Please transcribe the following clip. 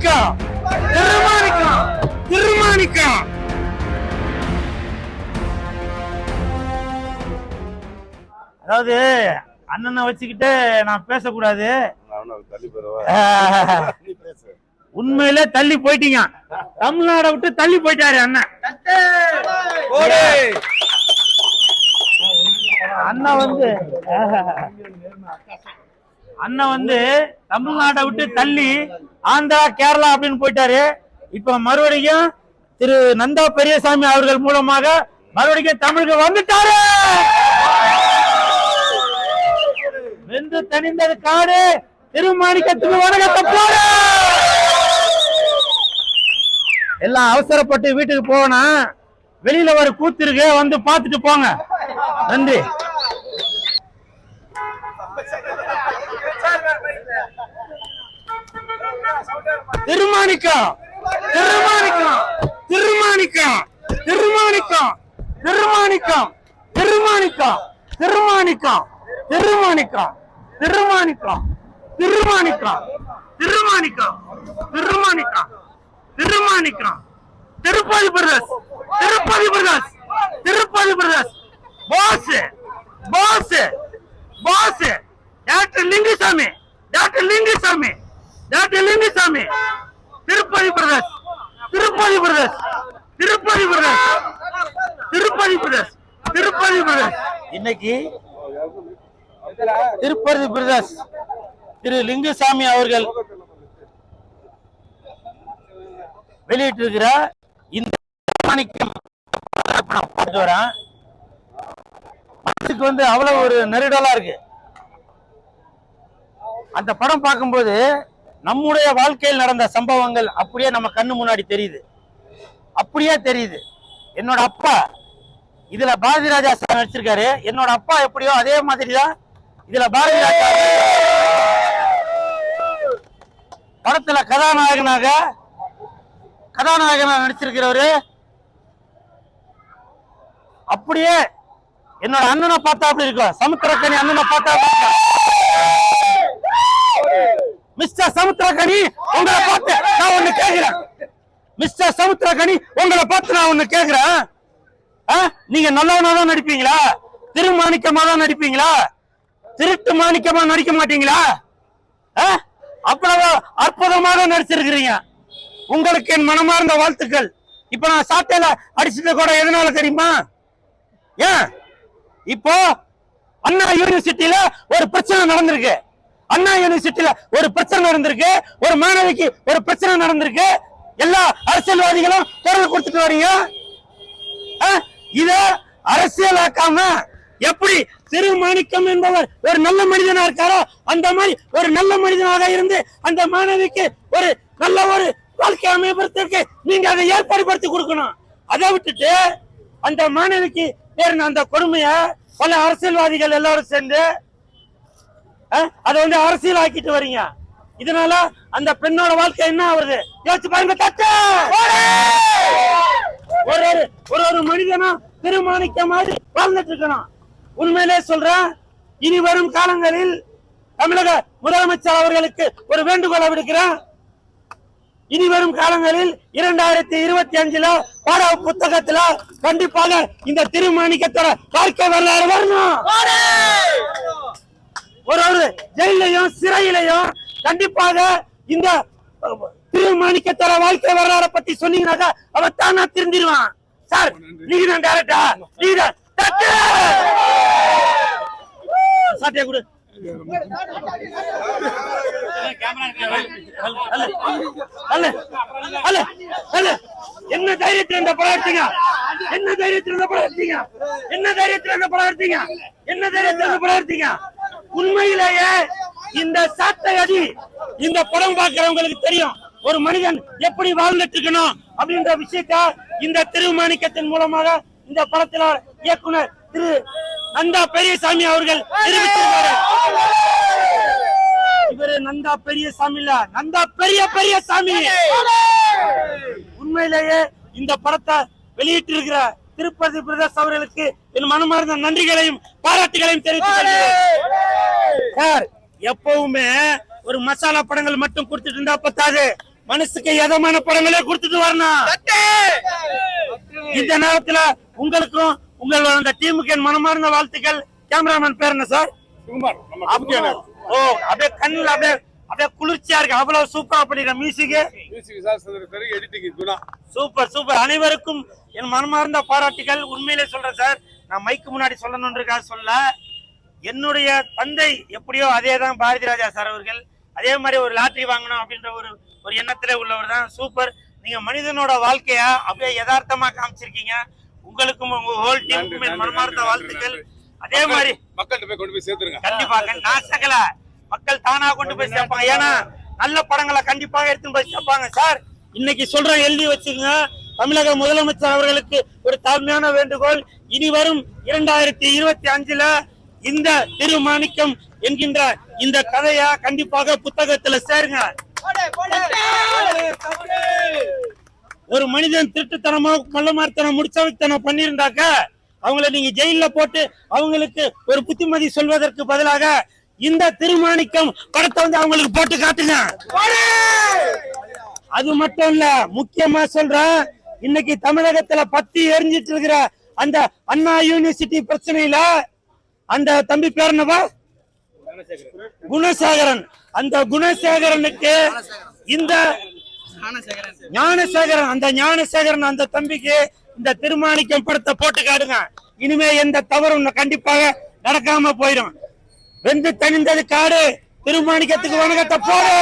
திருமாணிக்கம் திருமாணிக்கம் திருமாணிக்கம். அதாவது அண்ணனை வச்சுக்கிட்டு நான் பேசக்கூடாது. உண்மையிலே தள்ளி போயிட்டீங்க. தமிழ்நாடை விட்டு தள்ளி போயிட்டாரு அண்ணன். அண்ணன் வந்து தமிழ்நாட்டை விட்டு தள்ளி ஆந்திரா கேரளா அப்படின்னு போயிட்டாரு. இப்ப மறுபடியும் திரு நந்தா பெரியசாமி அவர்கள் மூலமாக மறுபடியும் தமிழுக்கு வந்துட்டாரு. வெந்து தணிந்தது காடு, திருமாணிக்கத்துக்கு வணக்கத்தை போடு. எல்லாம் அவசரப்பட்டு வீட்டுக்கு போனா வெளியில ஒரு கூத்து இருக்கு, வந்து பார்த்துட்டு போங்க. நன்றி. Thirumanickam Thirumanickam Thirumanickam Thirumanickam Thirumanickam Thirumanickam Thirumanickam Thirumanickam Thirumanickam Thirumanickam Thirumanickam Thirumanickam Thirumanickam Tirupati Brothers Tirupati Brothers Tirupati Brothers boss boss boss doctor Lingusamy doctor Lingusamy doctor Lingusamy Tirupati Brothers Tirupati Brothers Tirupati Brothers Tirupati Brothers Tirupati Brothers. இன்னைக்கு திருப்பதி பிரதர்ஸ் திரு லிங்குசாமி அவர்கள் வெளியிட்டிருக்கிற இந்த மனசுக்கு வந்து அவ்வளவு ஒரு நெருடலா இருக்கு. அந்த படம் பார்க்கும்போது நம்முடைய வாழ்க்கையில் நடந்த சம்பவங்கள் அப்படியே நம்ம கண்ணு முன்னாடி தெரியுது, அப்படியே தெரியுது. என்னோட அப்பா இதுல பாரதி ராஜா சார் நடிச்சிருக்காரு. என்னோட அப்பா எப்படியோ அதே மாதிரிதான் இதுல பாரதி ராஜா படத்துல கதாநாயகனாக நடிச்சிருக்கிறவரு. அப்படியே என்னோட அண்ணனை பார்த்தா அப்படி இருக்கும். சமுத்திரக்கனி அண்ணனை பார்த்தா மிஸ்டர் சமுத்திரக்கனி உங்களை பார்த்து நான் ஒண்ணு கேட்கிறேன். மிஸ்டர் சமுத்திரக்கனி உங்களை பார்த்து நான் ஒண்ணு கேட்கிறேன். நீங்க நல்லவனா தான் நடிப்பீங்களா? திருமாணிக்கமா தான் நடிப்பீங்களா? திருட்டு மாணிக்கமா நடிக்க மாட்டீங்களா? அவ்வளவு அற்புதமாக நடிச்சிருக்கிறீங்க. உங்களுக்கு என் மனமார்ந்த வாழ்த்துக்கள். இப்ப நான் சாட்டையில அடிச்சுட்டு கூட எதனால தெரியுமா? ஏன் இப்போ அண்ணா யூனிவர்சிட்டியில ஒரு பிரச்சனை நடந்திருக்கு. அண்ணா யூனிவர்சிட்டியில ஒரு பிரச்சனை நடந்திருக்கு. ஒரு மாணவிக்கு ஒரு பிரச்சனை நடந்திருக்கு. எல்லா அரசியல்வாதிகளும் குரல் கொடுத்துட்டு வரீங்க. இத அரசியலாக்காம எப்படி திருமாணிக்கம் என்பவர் ஒரு நல்ல மனிதனா இருக்காரோ அந்த மாதிரி ஒரு நல்ல மனிதனாக இருந்து அந்த மாணவிக்கு ஒரு நல்ல ஒரு வாழ்க்கை அமைப்பதற்கு நீங்க அதை ஏற்பாடுபடுத்தி கொடுக்கணும். அதை விட்டுட்டு அந்த மாணவிக்கு பேர் அந்த கொடுமைய பல அரசியல்வாதிகள் எல்லாரும் சேர்ந்து அதை வந்து அரசியல் ஆக்கிட்டு வரீங்க. இதனால அந்த பெண்ணோட வாழ்க்கை என்ன ஆகுது யோசிச்சு பாருங்க. தட்டு ஒரு மனிதனும் திருமாணிக்க மாதிரி வாழ்ந்துட்டு இருக்கணும். உண்மையிலே சொல்றேன், இனி வரும் காலங்களில் தமிழக முதலமைச்சர் அவர்களுக்கு ஒரு வேண்டுகோளை விடுக்கிறேன். இனி வரும் காலங்களில் 2025 பாட புத்தகத்துல கண்டிப்பாக இந்த திருமாணிக்கத்தோட வாழ்க்கை வரலாறு வரணும். ஒரு ஜெயிலையும் சிறையிலையும் கண்டிப்பாக இந்த திருமாணிக்கத்தோட வாழ்க்கை வரலாறை பத்தி சொன்னீங்கன்னாக்கா அவன் தானா திருந்திடுவான். சார் நீங்க தான் டைரக்டா, நீங்க சாட்டியா கொடு. என்ன தைரியத்தில் இந்த படம் எடுத்தீங்க? என்ன தைரியத்தில் இந்த படம் எடுத்தீங்க? என்ன தைரியத்தில் இந்த படம் எடுத்தீங்க? என்ன தைரியத்தில் இந்த படம் எடுத்தீங்க? உண்மையிலேயே இந்த சாட்டை அடி இந்த படம் பார்க்கிறவங்களுக்கு தெரியும் ஒரு மனிதன் எப்படி வாழ்ந்துட்டு இருக்கணும் அப்படின்ற விஷயத்த இந்த திருமாணிக்கத்தின் மூலமாக இந்த படத்தில் இயக்குனர் திரு நந்தா பெரியசாமி அவர்கள் தெரிவித்திருக்கிறார். இவரு நந்தா பெரியசாமி இல்ல, நந்தா பெரியசாமி. உண்மையிலேயே இந்த படத்தை வெளியிட்டு இருக்கிற திருப்பதி பிரதர்ஸ் அவர்களுக்கு என் மனமார்ந்த நன்றிகளையும் பாராட்டுகளையும் தெரிவித்துக் சார், எப்பவுமே ஒரு மசாலா படங்கள் மட்டும் கொடுத்துட்டு இருந்தா பத்தாது. மனசுக்கு எதமான படங்களே கொடுத்துட்டு வரணும். இந்த நேரத்துல உங்களுக்கும் உங்களோட அந்த டீமுக்கு என் மனமார்ந்த வாழ்த்துக்கள். கேமராமேன் பேர் என்ன சார்? ஓ, அப்படியே கண்ணுல அப்படியே குளிர்ச்சியா இருக்கு. அவ்வளவு சூப்பரா பண்ணிருக்க மியூசிக் சூப்பர் சூப்பர். அனைவருக்கும் என் மனமார்ந்த பாராட்டுகள். உண்மையிலே சொல்றேன் சார், நான் மைக்கு முன்னாடி சொல்லணும்ன்றதுக்காக சொல்ல. என்னுடைய தந்தை எப்படியோ அதேதான் பாரதி ராஜா சார் அவர்கள். அதே மாதிரி ஒரு லாட்டரி வாங்கணும் அப்படின்ற ஒரு எண்ணத்திலே உள்ளவர் தான். சூப்பர். நீங்க மனிதனோட வாழ்க்கைய அப்படியே யதார்த்தமா காமிச்சிருக்கீங்க. உங்களுக்கும் உங்க ஹோல் டீமுக்கும் என் மனமார்ந்த வாழ்த்துக்கள். அதே மாதிரி மக்கள்கிட்ட போய் கொண்டு போய் சேர்த்துருங்க. கண்டிப்பா நான் சகல மக்கள் தானா கொண்டு போய் சேர்ப்பாங்க. ஏன்னா நல்ல படங்களை கண்டிப்பாக எடுத்துன்னு போய் சேர்ப்பாங்க சார். இன்னைக்கு சொல்றேன், எழுதி வச்சுக்கோங்க. தமிழக முதலமைச்சர் அவர்களுக்கு ஒரு தாழ்மையான வேண்டுகோள். இனி வரும் 2025 இந்த திருமாணிக்கம் என்கின்ற இந்த கதையா கண்டிப்பாக புத்தகத்துல சேருங்க. ஒரு மனிதன் திருட்டுத்தனமா மல்லமார்த்தனம் முடிச்சவைத்தனம் பண்ணிருந்தாக்க அவங்களை நீங்க ஜெயில போட்டு அவங்களுக்கு ஒரு புத்திமதி சொல்வதற்கு பதிலாக இந்த திருமாணிக்கம் படத்தை வந்து அவங்களுக்கு போட்டு காட்டுங்க. அது மட்டும் இல்ல, முக்கியமா சொல்றேன், இன்னைக்கு தமிழகத்துல பத்தி எரிஞ்சிட்டு இருக்கிற அந்த அண்ணா யூனிவர்சிட்டி பிரச்சனையில அந்த தம்பி பேர் என்னவா? குணசேகரன். அந்த குணசேகரனுக்கு இந்த ஞானசேகரன், அந்த ஞானசேகரன் அந்த தம்பிக்கு இந்த திருமாணிக்கம் படத்தை போட்டு காடுங்க. இனிமே எந்த தவறும் கண்டிப்பாக நடக்காம போயிடும். வெந்து தணிந்தது காடு. திருமாணிக்கத்துக்கு வணக்கத்தை போடு.